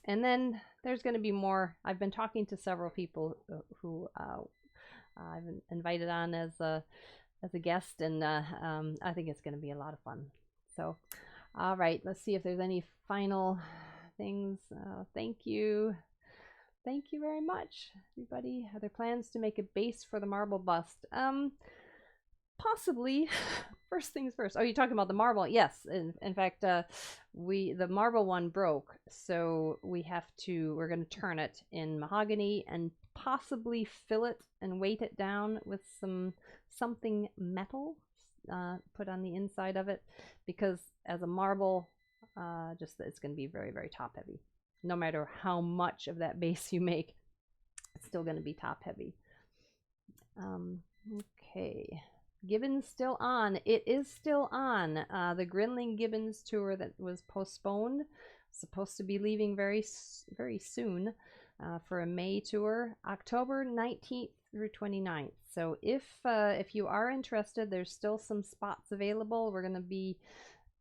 and then there's going to be more. I've been talking to several people who I've invited on as a guest, and I think it's going to be a lot of fun. So, all right, let's see if there's any final things. Thank you. Thank you very much, everybody. Are there plans to make a base for the marble bust? Possibly. First things first. Oh, you're talking about the marble? Yes. In fact, the marble one broke, so we're going to turn it in mahogany and possibly fill it and weight it down with something metal put on the inside of it, because as a marble, it's going to be very, very top heavy. No matter how much of that base you make, it's still going to be top heavy. Okay. Gibbons still on. It is still on. The Grinling Gibbons tour that was postponed, supposed to be leaving very soon for a May tour, October 19th through 29th. So if you are interested, there's still some spots available. We're going to be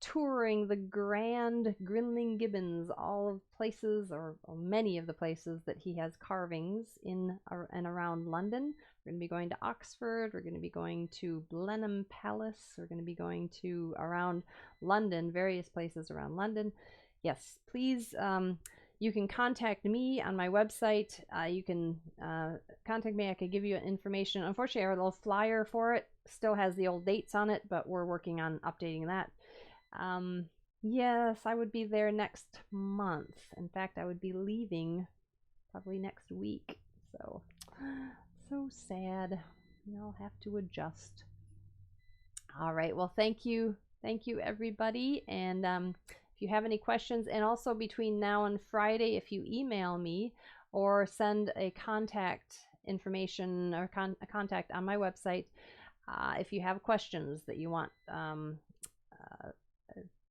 touring the grand Grinling Gibbons, all of places or many of the places that he has carvings in and around London. We're going to be going to Oxford. We're going to be going to Blenheim Palace. We're going to be going to around London, various places around London. Yes, please, you can contact me on my website. You can contact me. I could give you information. Unfortunately, our little flyer for it still has the old dates on it, but we're working on updating that. Yes, I would be there next month. In fact, I would be leaving probably next week. So sad. I'll have to adjust. All right. Well, thank you. Thank you, everybody. And if you have any questions, and also between now and Friday, if you email me or send a contact information or a contact on my website, if you have questions that you want,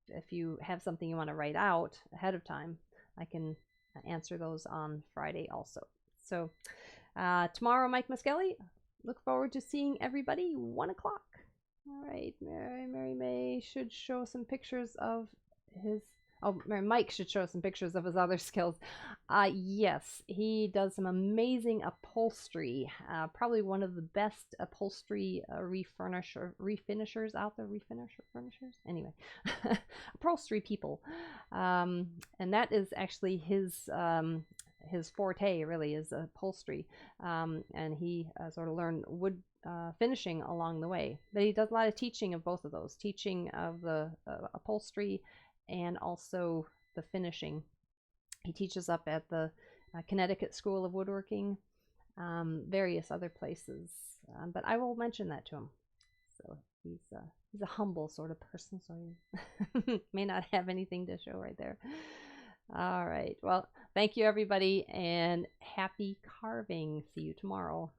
if you have something you want to write out ahead of time, I can answer those on Friday also. So tomorrow, Mike Muskelly, look forward to seeing everybody 1 o'clock. All right, Mary May should show some pictures of his, Mike should show some pictures of his other skills. Yes, he does some amazing upholstery, probably one of the best upholstery refinishers out there, furnishers? Anyway, upholstery people. And that is actually his forte, really, is upholstery. And he sort of learned wood finishing along the way. But he does a lot of teaching of both of those, teaching of the upholstery and also the finishing. He teaches up at the Connecticut School of Woodworking, various other places. But I will mention that to him. So he's a humble sort of person, so he may not have anything to show right there. All right. Well, thank you, everybody, and happy carving. See you tomorrow.